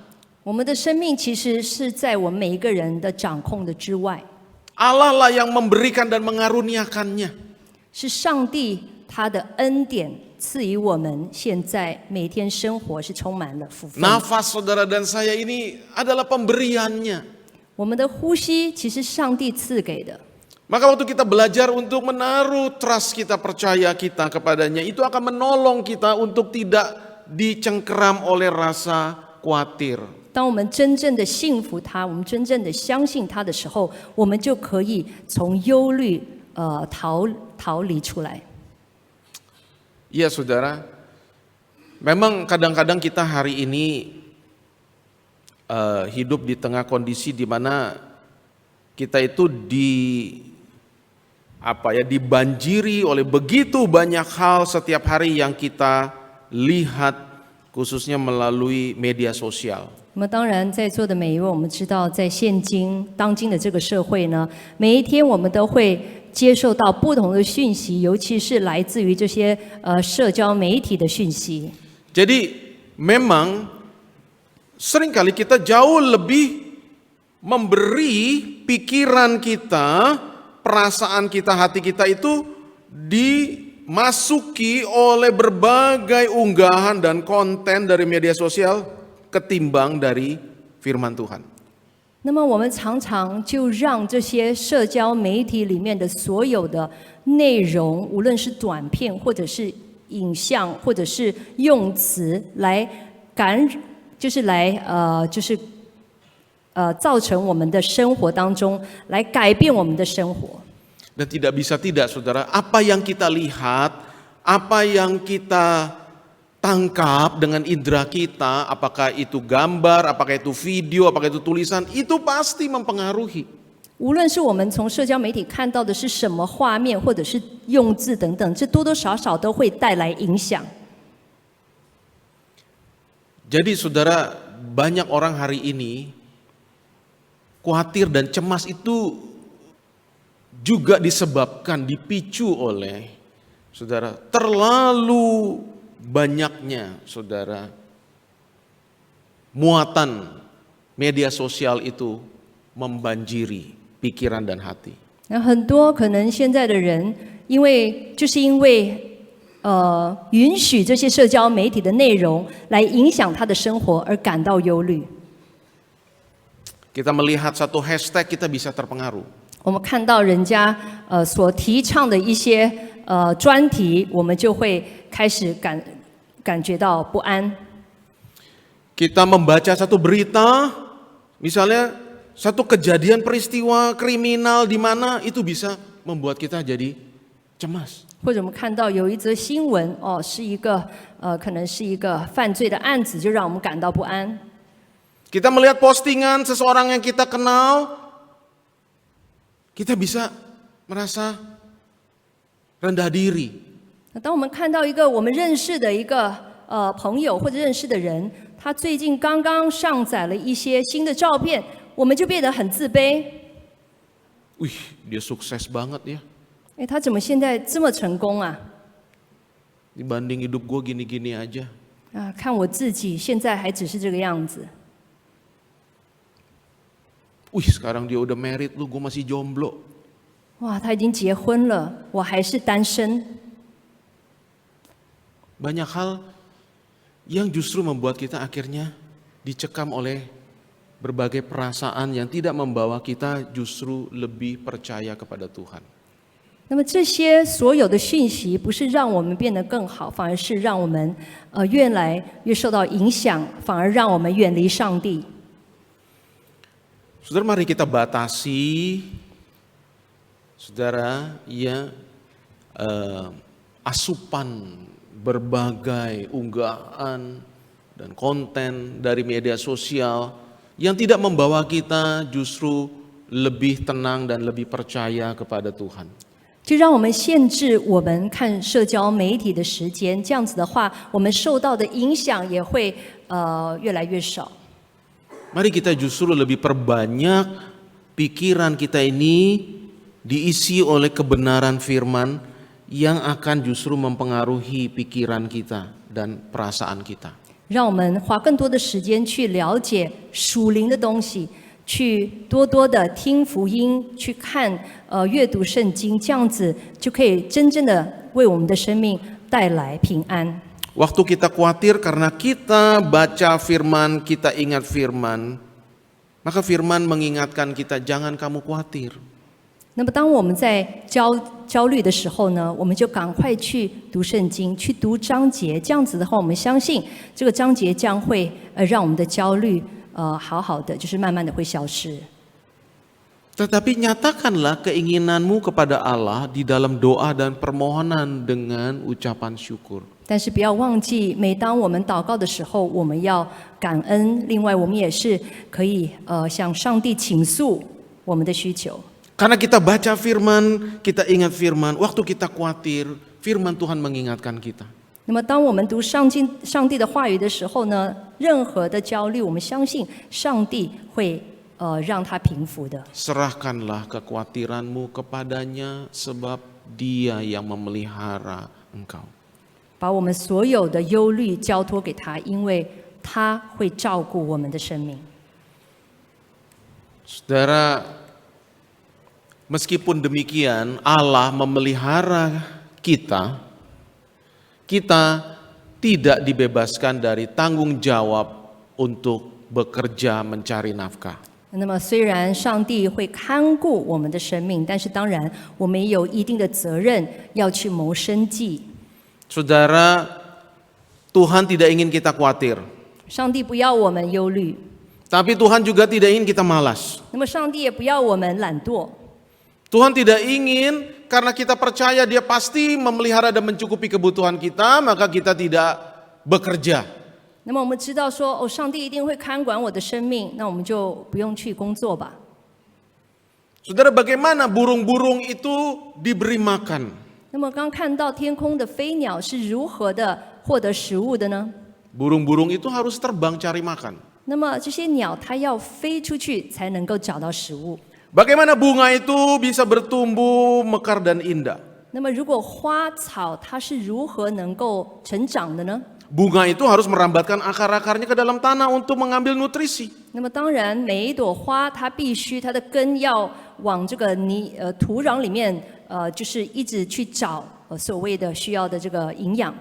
我们的生命其实是在我们每一个人的掌控的之外。 Allah lah yang memberikan dan mengaruniakannya. 是上帝他的恩典赐予我们，现在每天生活是充满了福分。 Nafas saudara dan saya ini adalah pemberiannya. 我们的呼吸其实上帝赐给的。 Maka waktu kita belajar untuk menaruh trust kita, percaya kita kepadanya, itu akan menolong kita untuk tidak dicengkeram oleh rasa khawatir. 当我们真正的信服他，我们真正的相信他的时候，我们就可以从忧虑逃离出来。 Iya saudara, memang kadang-kadang kita hari ini hidup di tengah kondisi di mana kita itu dibanjiri oleh begitu banyak hal setiap hari yang kita lihat, khususnya melalui media sosial. 那么当然，在座的每一位，我们知道，在当今的这个社会呢，每一天我们都会接受到不同的讯息，尤其是来自于这些社交媒体的讯息。 Jadi memang seringkali kita jauh lebih memberi pikiran kita, perasaan kita, hati kita itu dimasuki oleh berbagai unggahan dan konten dari media sosial ketimbang dari firman Tuhan. 那么我们常常就让这些社交媒体里面的所有的内容，无论是短片或者是影像，或者是用词来造成我们的生活当中，来改变我们的生活。 Dan tidak bisa tidak, saudara, apa yang kita lihat, apa yang kita tangkap dengan indera kita, apakah itu gambar, apakah itu video, apakah itu tulisan, itu pasti mempengaruhi. 无论是我们从社交媒体看到的是什么画面，或者是用字等等，这多多少少都会带来影响。Jadi saudara, banyak orang hari ini khawatir dan cemas itu juga disebabkan, dipicu oleh saudara terlalu banyaknya saudara muatan media sosial itu membanjiri pikiran dan hati. 那很多可能现在的人，因为允许这些社交媒体的内容来影响他的生活而感到忧虑。Kita melihat satu hashtag kita bisa terpengaruh. 我们看到人家所提倡的一些专题，我们就会开始感觉到不安。Kita membaca satu berita, misalnya satu kejadian peristiwa kriminal di mana itu bisa membuat kita jadi cemas. 或者我们看到有一则新闻，是一个可能是一个犯罪的案子，就让我们感到不安。Kita melihat postingan seseorang yang kita kenal, kita bisa merasa rendah diri. 那当我们看到一个我们认识的一个朋友或者认识的人，他最近刚刚上载了一些新的照片，我们就变得很自卑。Wih, dia sukses banget ya. 他怎么现在这么成功啊？ Dibanding hidup gue gini-gini aja. 看我自己现在还只是这个样子。 Wih, sekarang dia udah married, gue masih jomblo. 哇，他已经结婚了，我还是单身。 Banyak hal yang justru membuat kita akhirnya dicekam oleh berbagai perasaan yang tidak membawa kita justru lebih percaya kepada Tuhan. 那么这些所有的讯息，不是让我们变得更好，反而是让我们越来越受到影响，反而让我们远离上帝。 Saudara, mari kita batasi, saudara, ya asupan berbagai unggahan dan konten dari media sosial yang tidak membawa kita justru lebih tenang dan lebih percaya kepada Tuhan. 就让我们限制我们看社交媒体的时间，这样子的话，我们受到的影响也会越来越少。 Mari kita justru lebih perbanyak pikiran kita ini diisi oleh kebenaran firman yang akan justru mempengaruhi pikiran kita dan perasaan kita. 让我们花更多的时间去了解属灵的东西，去多多的听福音，去看阅读圣经，这样子就可以真正的为我们的生命带来平安。 Waktu kita khawatir karena kita baca firman, kita ingat firman, maka firman mengingatkan kita, jangan kamu khawatir. 那么当我们在焦虑的时候呢，我们就赶快去读圣经，去读章节，这样子的话，我们相信这个章节将会让我们的焦虑好好的，就是慢慢的会消失。 Tetapi nyatakanlah keinginanmu kepada Allah di dalam doa dan permohonan dengan ucapan syukur. 但是不要忘记，每当我们祷告的时候，我们要感恩。另外，我们也是可以向上帝倾诉我们的需求。 Karena kita baca firman, kita ingat firman, waktu kita khawatir, firman Tuhan mengingatkan kita. 那么，当我们读上帝的话语的时候呢，任何的焦虑，我们相信上帝会让它平复的。 Serahkanlah kekhawatiranmu kepadanya sebab Dia yang memelihara engkau. 把我们所有的忧虑交托给他，因为他会照顾我们的生命。 Saudara, meskipun demikian Allah memelihara kita, kita tidak dibebaskan dari tanggung jawab untuk bekerja mencari nafkah. 那么，虽然上帝会看顾我们的生命，但是当然我们也有一定的责任要去谋生计。 Saudara, Tuhan tidak ingin kita khawatir. 上帝不要我们忧虑， Tapi Tuhan juga tidak ingin kita malas. 那么上帝也不要我们懒惰。 Tuhan tidak ingin karena kita percaya Dia pasti memelihara dan mencukupi kebutuhan kita, maka kita tidak bekerja. 那么我们知道说，上帝一定会看管我的生命，那我们就不用去工作吧。Saudara, bagaimana burung-burung itu diberi makan? 那么刚看到天空的飞鸟是如何的获得食物的呢？ Burung-burung itu harus terbang cari makan. 那么这些鸟它要飞出去才能够找到食物。 Bagaimana bunga itu bisa bertumbuh mekar dan indah? 那么如果花草它是如何能够成长的呢？ Bunga itu harus merambatkan akar-akarnya ke dalam tanah untuk mengambil nutrisi. 那么当然，每一朵花它必须它的根要往这个土壤里面，就是一直去找所谓的需要的这个营养。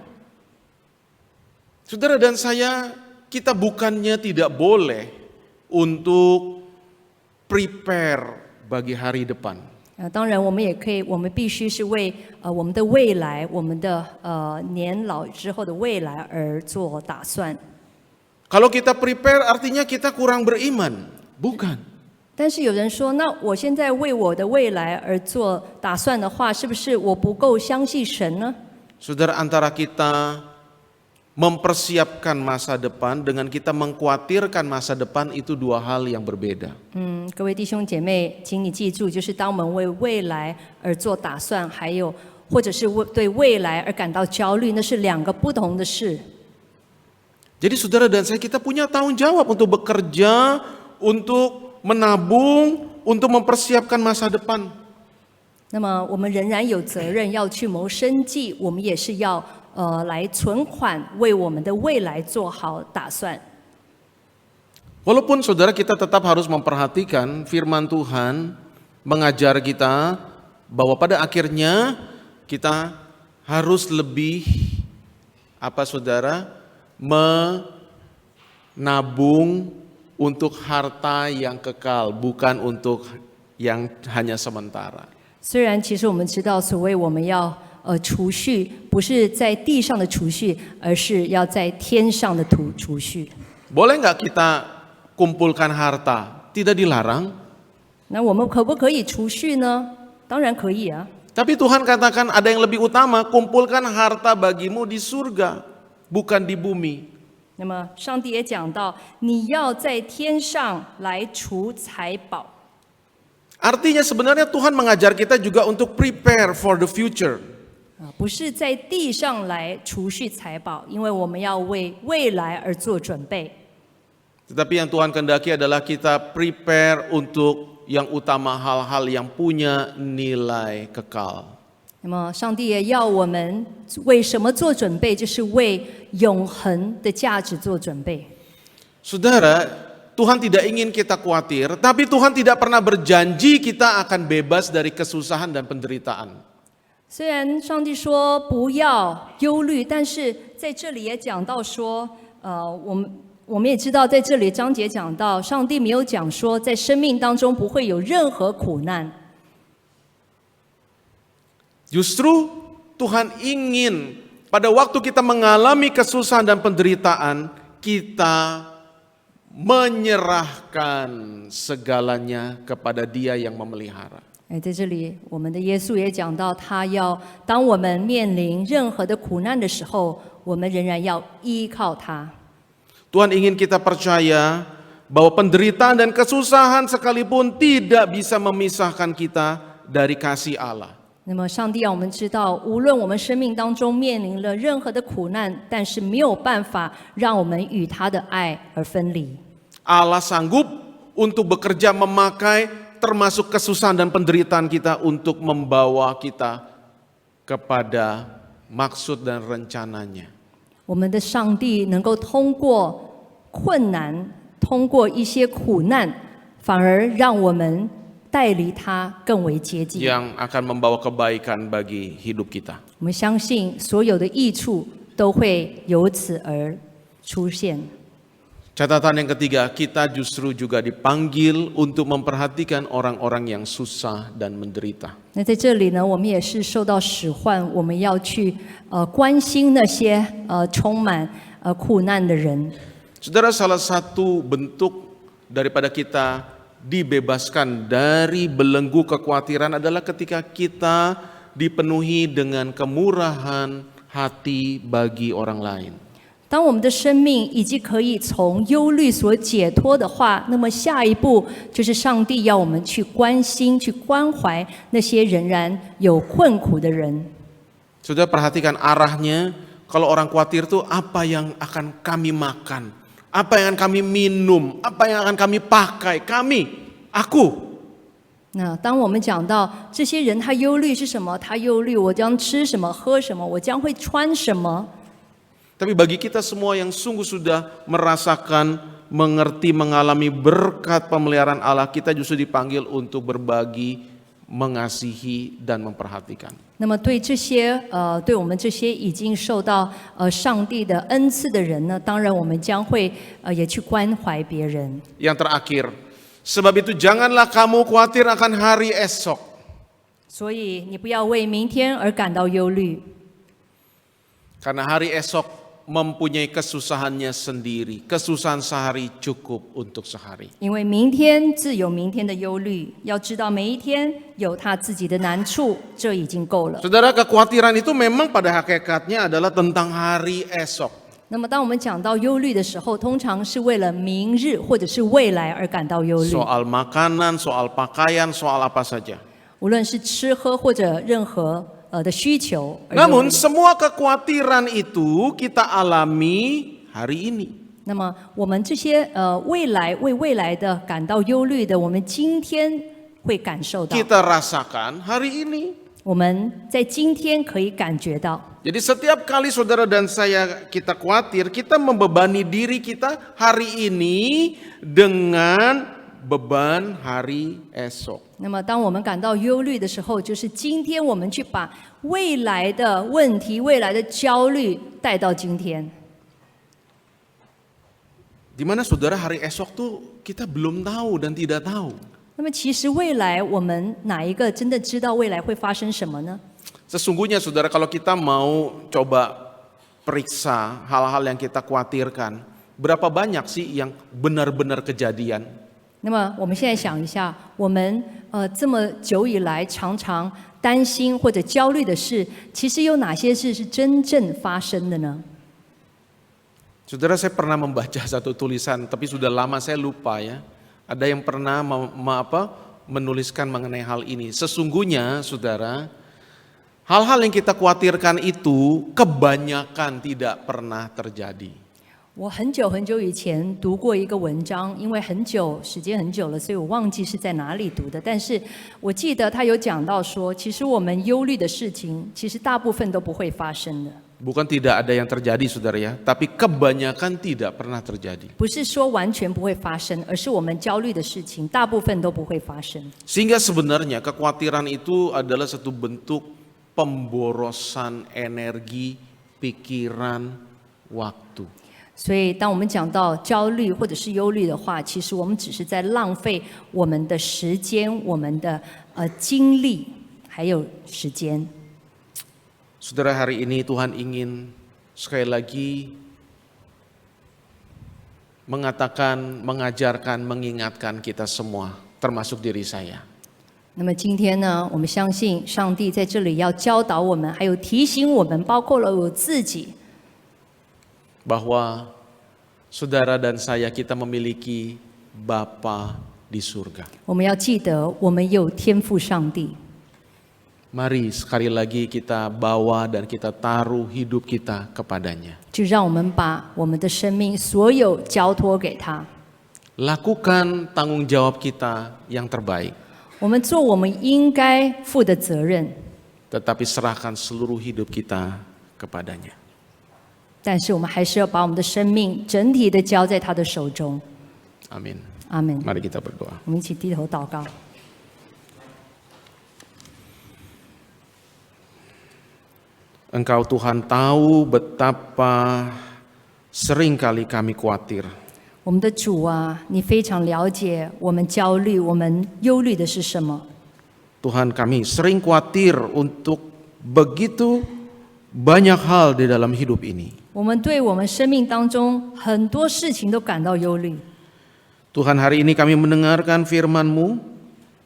Saudara dan saya, kita bukannya tidak boleh untuk prepare bagi hari depan. 当然，我们也可以，我们必须是为我们的未来，我们的年老之后的未来而做打算。 Kalau kita prepare artinya kita kurang beriman. Bukan. 但是有人说，那我现在为我的未来而做打算的话，是不是我不够相信神呢？ Saudara, antara kita mempersiapkan masa depan dengan kita mengkhawatirkan masa depan itu dua hal yang berbeda. 各位弟兄姐妹，请你记住，就是当我们为未来而做打算，还有或者是对未来而感到焦虑，那是两个不同的事。 Jadi saudara dan saya, kita punya tanggung jawab untuk bekerja, untuk menabung, untuk mempersiapkan masa depan. 那么我们仍然有责任要去谋生计，我们也是要来存款，为我们的未来做好打算。 Walaupun saudara kita tetap harus memperhatikan firman Tuhan mengajar kita bahwa pada akhirnya kita harus lebih saudara menabung untuk harta yang kekal, bukan untuk yang hanya sementara. 虽然其实我们知道，所谓我们要储蓄，不是在地上的储蓄，而是要在天上的储蓄。 Boleh nggak kita kumpulkan harta? Tidak dilarang. 那我们可不可以储蓄呢？当然可以啊。 Tapi Tuhan katakan ada yang lebih utama, kumpulkan harta bagimu di surga, bukan di bumi. 那么上帝也讲到，你要在天上来储财宝。 Artinya sebenarnya Tuhan mengajar kita juga untuk prepare for the future. 不是在地上来储蓄财宝，因为我们要为未来而做准备。 Tetapi yang Tuhan kehendaki adalah kita prepare untuk yang utama, hal-hal yang punya nilai kekal. 那么上帝也要我们为什么做准备？就是为永恒的价值做准备。 Saudara, Tuhan tidak ingin kita khawatir, tapi Tuhan tidak pernah berjanji kita akan bebas dari kesusahan dan penderitaan. 虽然上帝说不要忧虑，但是在这里也讲到说，我们也知道，在这里章节讲到，上帝没有讲说在生命当中不会有任何苦难。 Justru Tuhan ingin pada waktu kita mengalami kesusahan dan penderitaan, kita menyerahkan segalanya kepada Dia yang memelihara. 在这里，我们的耶稣也讲到，他要当我们面临任何的苦难的时候，我们仍然要依靠他。 Tuhan ingin kita percaya bahwa penderitaan dan kesusahan sekalipun tidak bisa memisahkan kita dari kasih Allah. 那么，上帝让我们知道，无论我们生命当中面临了任何的苦难，但是没有办法让我们与他的爱而分离。 Allah sanggup untuk bekerja memakai termasuk kesusahan dan penderitaan kita untuk membawa kita kepada maksud dan rencananya. 我们的上帝能够通过困难，通过一些苦难，反而让我们带离他更为接近。 Yang akan membawa kebaikan bagi hidup kita. 我们相信所有的益处都会由此而出现。 Catatan yang ketiga, kita justru juga dipanggil untuk memperhatikan orang-orang yang susah dan menderita. 那在这里呢，我们也是受到使唤，我们要去关心那些充满苦难的人。 Saudara, salah satu bentuk daripada kita dibebaskan dari belenggu kekhawatiran adalah ketika kita dipenuhi dengan kemurahan hati bagi orang lain. 当我们的生命已经可以从忧虑所解脱的话，那么下一步就是上帝要我们去关心、去关怀那些仍然有困苦的人。Sudah perhatikan arahnya, kalau orang khawatir tuh apa yang akan kami makan, apa yang akan kami minum, apa yang akan kami pakai, aku. 那当我们讲到这些人他忧虑是什么，他忧虑我将吃什么、喝什么，我将会穿什么。Tapi bagi kita semua yang sungguh sudah merasakan, mengerti, mengalami berkat pemeliharaan Allah, kita justru dipanggil untuk berbagi, mengasihi dan memperhatikan. 那么对这些对我们这些已经受到上帝的恩赐的人呢，当然我们将会也去关怀别人。Yang terakhir, sebab itu janganlah kamu khawatir akan hari esok. 所以你不要为明天而感到忧虑， Karena hari esok mempunyai kesusahannya sendiri. Kesusahan sehari cukup untuk sehari. 因为明天自有明天的忧虑。要知道每一天有他自己的难处，这已经够了。 Saudara, kekhawatiran itu memang pada hakikatnya adalah tentang hari esok. 那么，当我们讲到忧虑的时候，通常是为了明日或者是未来而感到忧虑。 Soal makanan, soal pakaian, soal apa saja. 无论是吃喝或者任何的需求而忧虑。 Namun semua kekhawatiran itu kita alami hari ini. 那么我们这些为未来的感到忧虑的，我们今天会感受到。 Kita rasakan hari ini. 我们在今天可以感觉到。 Jadi setiap kali saudara dan saya kita khawatir, kita membebani diri kita hari ini dengan beban hari esok. 那么当我们感到忧虑的时候，就是今天我们去把未来的问题、未来的焦虑带到今天。 Di mana saudara hari esok tuh kita belum tahu dan tidak tahu. 那么其实未来我们哪一个真的知道未来会发生什么呢？ Sesungguhnya saudara, kalau kita mau coba periksa hal-hal yang kita khawatirkan, berapa banyak sih yang benar-benar kejadian? 那么我们现在想一下，我们这么久以来常常担心或者焦虑的事，其实有哪些事是真正发生的呢？ Saudara, saya pernah membaca satu tulisan, tapi sudah lama saya lupa ya. Ada yang pernah menuliskan mengenai hal ini. Sesungguhnya, saudara, hal-hal yang kita khawatirkan itu kebanyakan tidak pernah terjadi. 我很久很久以前读过一个文章，因为时间很久了，所以我忘记是在哪里读的。但是我记得他有讲到说，其实我们忧虑的事情，其实大部分都不会发生的。 Bukan tidak ada yang terjadi, saudara ya, tapi kebanyakan tidak pernah terjadi. 不是说完全不会发生，而是我们焦虑的事情，大部分都不会发生。 Sehingga sebenarnya kekhawatiran itu adalah satu bentuk pemborosan energi, pikiran, waktu. 所以，当我们讲到焦虑或者是忧虑的话，其实我们只是在浪费我们的时间、我们的精力，还有时间。 Saudara, hari ini Tuhan ingin sekali lagi mengatakan, mengajarkan, mengingatkan kita semua, termasuk diri saya. 那么今天呢，我们相信上帝在这里要教导我们，还有提醒我们，包括了我自己。 Bahwa saudara dan saya kita memiliki Bapa di surga. 我们要记得，我们有天父上帝。 Mari sekali lagi kita bawa dan kita taruh hidup kita kepadanya. 就让我们把我们的生命所有交托给他。 Lakukan tanggung jawab kita yang terbaik. 我们做我们应该负的责任， Tetapi serahkan seluruh hidup kita kepadanya. 但是我们还是要把我们的生命整体的交在他的手中。 Amin. 阿门。 Mari kita berdoa. 我们一起低头祷告。 Engkau Tuhan tahu betapa seringkali kami khawatir. 我们的主啊，你非常了解我们焦虑、我们忧虑的是什么。 Tuhan, kami sering khawatir untuk begitu banyak hal di dalam hidup ini. 我们对我们生命当中很多事情都感到忧虑。 Tuhan, hari ini kami mendengarkan firman-Mu.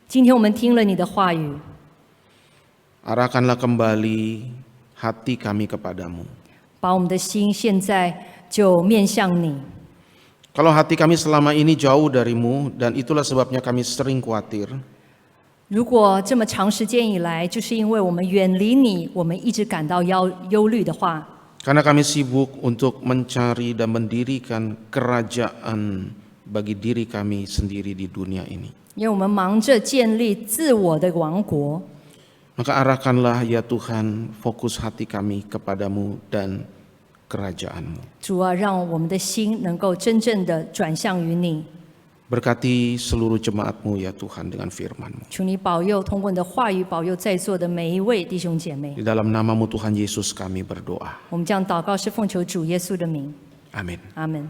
今天我们听了你的话语， Arahkanlah kembali hati kami kepadamu. 把我们的心现在就面向你。 Kalau hati kami selama ini jauh darimu dan itulah sebabnya kami sering khawatir, 如果这么长时间以来，就是因为我们远离你，我们一直感到忧虑的话， karena kami sibuk untuk mencari dan mendirikan kerajaan bagi diri kami sendiri di dunia ini. 因为我们忙着建立自我的王国， Maka arahkanlah ya Tuhan fokus hati kami kepadamu dan kerajaanmu. 主啊，让我们的心能够真正的转向于你。 Berkati seluruh jemaatmu ya Tuhan dengan firman-Mu. 求你保佑通过你的话语，保佑在座的每一位弟兄姐妹。 Di dalam namamu Tuhan Yesus kami berdoa. 我们将祷告是奉求主耶稣的名， Amin. 阿门。